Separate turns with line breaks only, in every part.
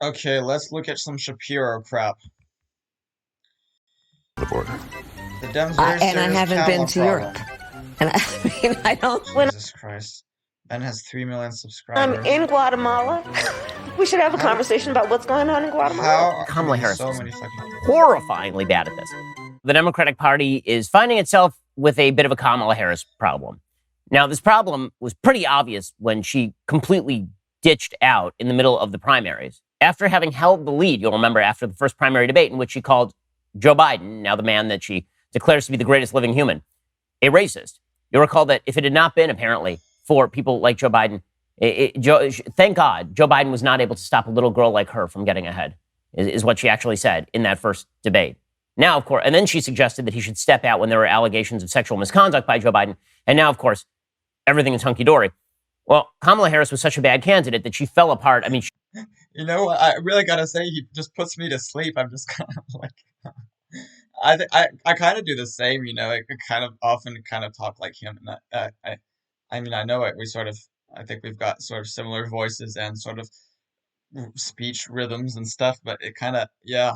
Okay, let's look at some Shapiro crap.
The border.
The Dems' very
And I
serious
haven't been
Kamala
to
problem.
Europe. And I mean, I don't.
Jesus Christ. Ben has 3 million subscribers.
In Guatemala. We should have a conversation about what's going on in Guatemala.
How
Kamala
can
Harris
so
is
many fucking
horrifyingly bad at this. The Democratic Party is finding itself with a bit of a Kamala Harris problem. Now, this problem was pretty obvious when she completely ditched out in the middle of the primaries. After having held the lead, you'll remember after the first primary debate in which she called Joe Biden, now the man that she declares to be the greatest living human, a racist. You'll recall that if it had not been, apparently, for people like Joe Biden, thank God Joe Biden was not able to stop a little girl like her from getting ahead, is what she actually said in that first debate. Now, of course, and then she suggested that he should step out when there were allegations of sexual misconduct by Joe Biden. And now, of course, everything is hunky-dory. Well, Kamala Harris was such a bad candidate that she fell apart. I mean,
You know what? I really gotta say, he just puts me to sleep. I'm just kind of like, I kind of do the same, you know. I kind of often kind of talk like him, and I mean, I know it. I think we've got sort of similar voices and sort of speech rhythms and stuff, but it kind of, yeah,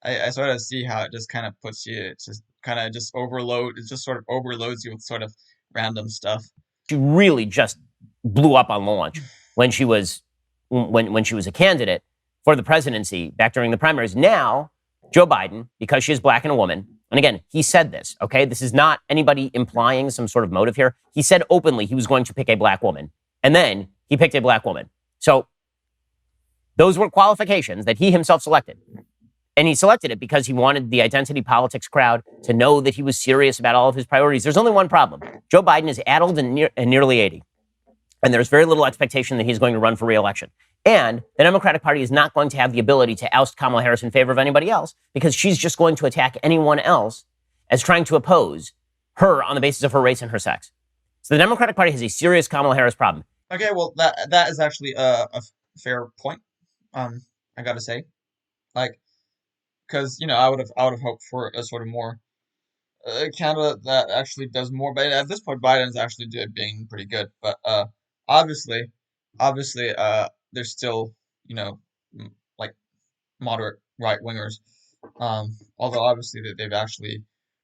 I sort of see how it just kind of puts you, it just kind of just overload, it just sort of overloads you with sort of random stuff.
she really just blew up on launch when she was a candidate for the presidency back during the primaries. Now, Joe Biden, because she is black and a woman, and again, he said this, okay? This is not anybody implying some sort of motive here. He said openly he was going to pick a black woman, and then he picked a black woman. So those were qualifications that he himself selected. And he selected it because he wanted the identity politics crowd to know that he was serious about all of his priorities. There's only one problem. Joe Biden is addled and nearly 80. And there's very little expectation that he's going to run for re-election. And the Democratic Party is not going to have the ability to oust Kamala Harris in favor of anybody else because she's just going to attack anyone else as trying to oppose her on the basis of her race and her sex. So the Democratic Party has a serious Kamala Harris problem.
Okay, well, that is actually a fair point. I gotta say, like, because you know, I would have hoped for a sort of more candidate that actually does more. But at this point, Biden's actually being pretty good. But obviously, there's still, you know, like moderate right wingers. Although obviously they've actually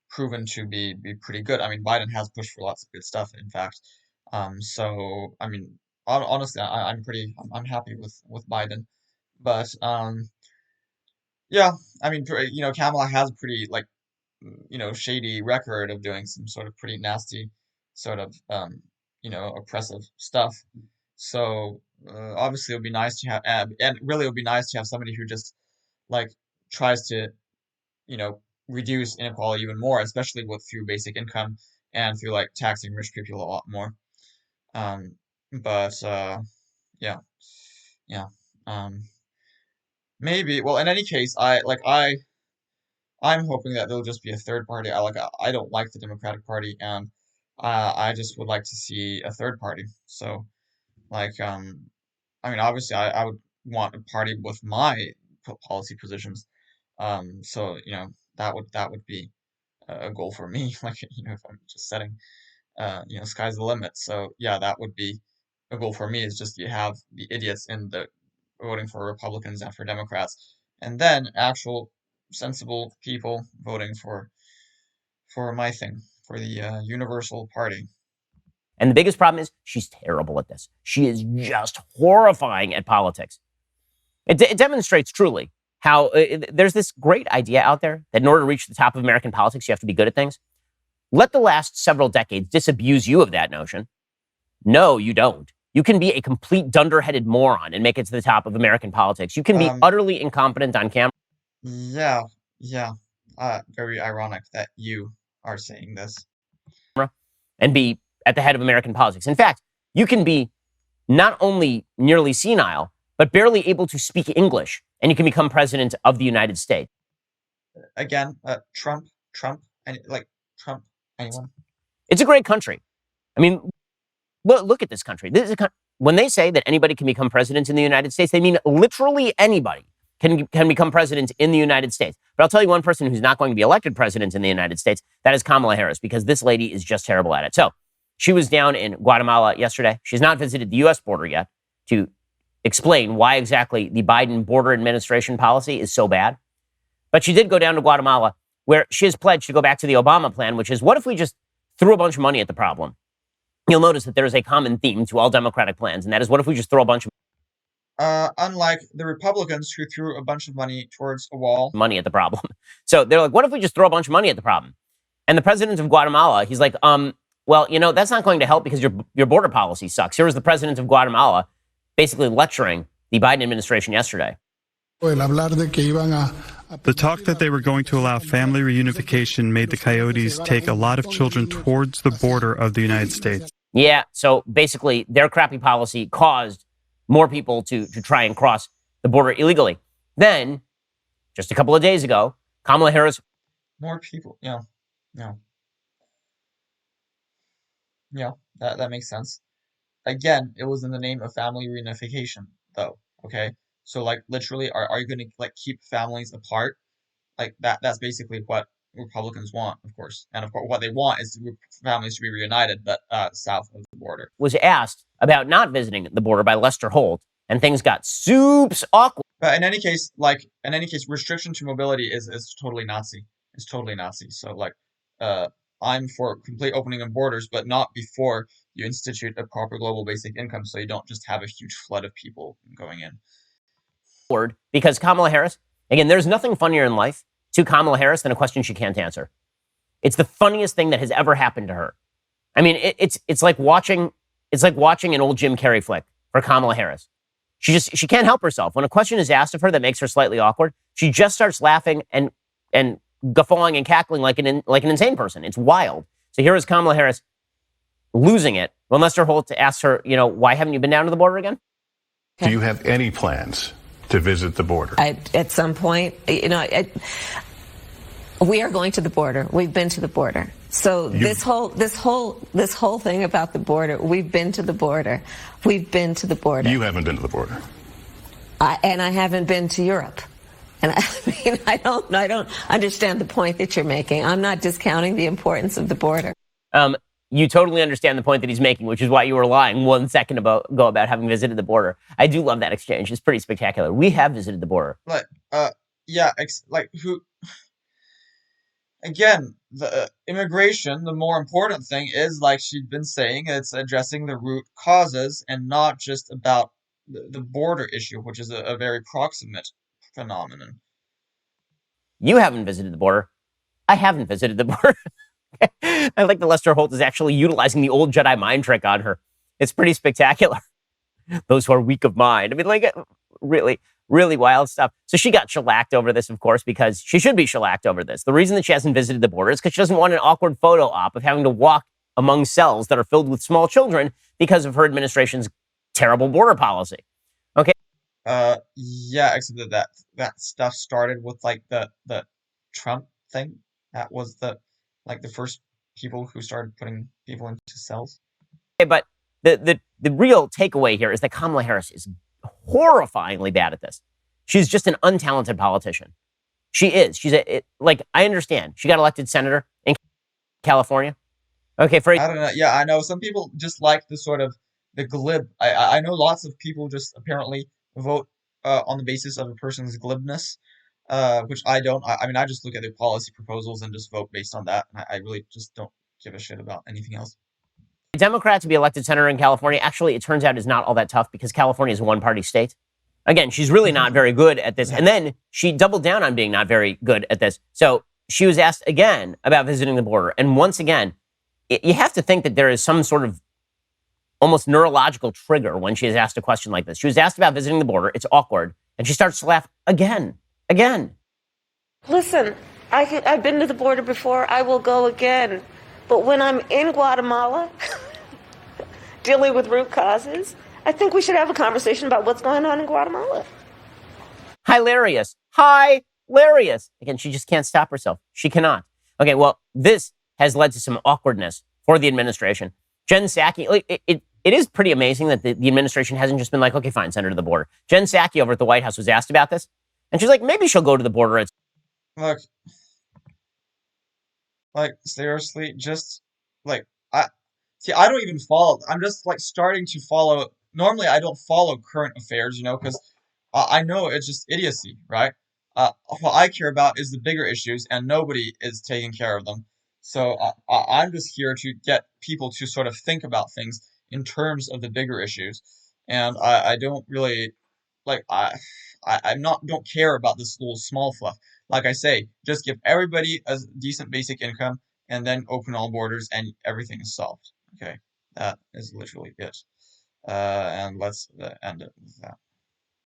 proven to be pretty good. I mean, Biden has pushed for lots of good stuff, in fact. So I mean, honestly, I'm happy with Biden. But yeah, I mean, you know, Kamala has a pretty like, you know, shady record of doing some sort of pretty nasty, sort of you know, oppressive stuff. So obviously, it would be nice to have, and really, it would be nice to have somebody who just like tries to, you know, reduce inequality even more, especially with through basic income and through like taxing rich people a lot more. But yeah, yeah. Um, Maybe. Well, in any case, I'm hoping that there'll just be a third party. I don't like the Democratic Party, and I just would like to see a third party. So like I mean, obviously, I would want a party with my policy positions. So you know, that would be a goal for me. Like, you know, if I'm just setting, you know, sky's the limit. So yeah, that would be a goal for me. Is just you have the idiots in the voting for Republicans and for Democrats, and then actual sensible people voting for my thing, for the Universal Party.
And the biggest problem is she's terrible at this. She is just horrifying at politics. It demonstrates truly how there's this great idea out there that in order to reach the top of American politics, you have to be good at things. Let the last several decades disabuse you of that notion. No, you don't. You can be a complete dunderheaded moron and make it to the top of American politics. You can be utterly incompetent on camera.
Yeah, yeah. Very ironic that you are saying this.
And be at the head of American politics. In fact, you can be not only nearly senile, but barely able to speak English, and you can become president of the United States.
Again, Trump, Trump, anyone?
It's a great country. I mean, look at this country. When they say that anybody can become president in the United States, they mean literally anybody can become president in the United States. But I'll tell you one person who's not going to be elected president in the United States. That is Kamala Harris, because this lady is just terrible at it. So she was down in Guatemala yesterday. She's not visited the U.S. border yet to explain why exactly the Biden border administration policy is so bad. But she did go down to Guatemala, where she has pledged to go back to the Obama plan, which is, what if we just threw a bunch of money at the problem? You'll notice that there is a common theme to all Democratic plans, and that is, what if we just throw a bunch of
Unlike the Republicans who threw a bunch of money towards a wall.
money at the problem? So they're like, what if we just throw a bunch of money at the problem? And the president of Guatemala, he's like, well, that's not going to help because your border policy sucks. Here was the president of Guatemala basically lecturing the Biden administration yesterday.
The talk that they were going to allow family reunification made the Coyotes take a lot of children towards the border of the United States.
Yeah, so basically their crappy policy caused more people to try and cross the border illegally. Then, just a couple of days ago, Kamala Harris...
More people, yeah. That makes sense. Again, it was in the name of family reunification, though, okay? So, like, literally, are you going to, like, keep families apart? Like, that's basically what Republicans want, of course. And, of course, what they want is families to be reunited, but south of the border.
Was asked about not visiting the border by Lester Holt, and things got soups awkward.
But in any case, restriction to mobility is totally Nazi. It's totally Nazi. So, like, I'm for complete opening of borders, but not before you institute a proper global basic income, so you don't just have a huge flood of people going in.
Because Kamala Harris, again, there's nothing funnier in life to Kamala Harris than a question she can't answer. It's the funniest thing that has ever happened to her. I mean, it's like watching an old Jim Carrey flick for Kamala Harris. She can't help herself. When a question is asked of her that makes her slightly awkward, she just starts laughing and guffawing and cackling like an insane person. It's wild. So here is Kamala Harris losing it when Lester Holt asks her, why haven't you been down to the border again?
Do you have any plans to visit the border?
At some point, we are going to the border. We've been to the border. So this whole thing about the border, we've been to the border. We've been to the border.
You haven't been to the border.
And I haven't been to Europe. And I don't understand the point that you're making. I'm not discounting the importance of the border.
You totally understand the point that he's making, which is why you were lying 1 second ago about having visited the border. I do love that exchange. It's pretty spectacular. We have visited the border.
Again, the immigration, the more important thing is, like she'd been saying, it's addressing the root causes and not just about the border issue, which is a very proximate phenomenon.
You haven't visited the border. I haven't visited the border. I like that Lester Holt is actually utilizing the old Jedi mind trick on her. It's pretty spectacular. Those who are weak of mind. I mean, like, really, really wild stuff. So she got shellacked over this, of course, because she should be shellacked over this. The reason that she hasn't visited the border is because she doesn't want an awkward photo op of having to walk among cells that are filled with small children because of her administration's terrible border policy. Okay.
Yeah, except that stuff started with like the Trump thing. That was the first people who started putting people into cells.
Okay, but the real takeaway here is that Kamala Harris is horrifyingly bad at this. She's just an untalented politician. She is. I understand. She got elected senator in California. Okay,
I don't know. Yeah, I know. Some people just like the sort of the glib. I know lots of people just apparently vote on the basis of a person's glibness, which I don't. I mean, I just look at their policy proposals and just vote based on that. And I really just don't give a shit about anything else.
A Democrat to be elected senator in California, actually, it turns out is not all that tough because California is a one-party state. Again, she's really not very good at this. And then she doubled down on being not very good at this. So she was asked again about visiting the border. And once again, you have to think that there is some sort of almost neurological trigger when she is asked a question like this. She was asked about visiting the border. It's awkward. And she starts to laugh again.
Listen, I've been to the border before. I will go again. But when I'm in Guatemala, dealing with root causes, I think we should have a conversation about what's going on in Guatemala.
Hilarious. Again, she just can't stop herself. She cannot. Okay, well, this has led to some awkwardness for the administration. Jen Psaki, it is pretty amazing that the administration hasn't just been like, okay, fine, send her to the border. Jen Psaki over at the White House was asked about this, and she's like, maybe she'll go to the border.
Look, seriously, just I don't even follow. I'm just starting to follow normally I don't follow current affairs, because I know it's just idiocy, right? What I care about is the bigger issues, and nobody is taking care of them. So I'm just here to get people to sort of think about things in terms of the bigger issues, and I don't really like I'm not don't care about this little small fluff. Like I say, just give everybody a decent basic income, and then open all borders, and everything is solved. Okay, that is literally it. And let's end it with that.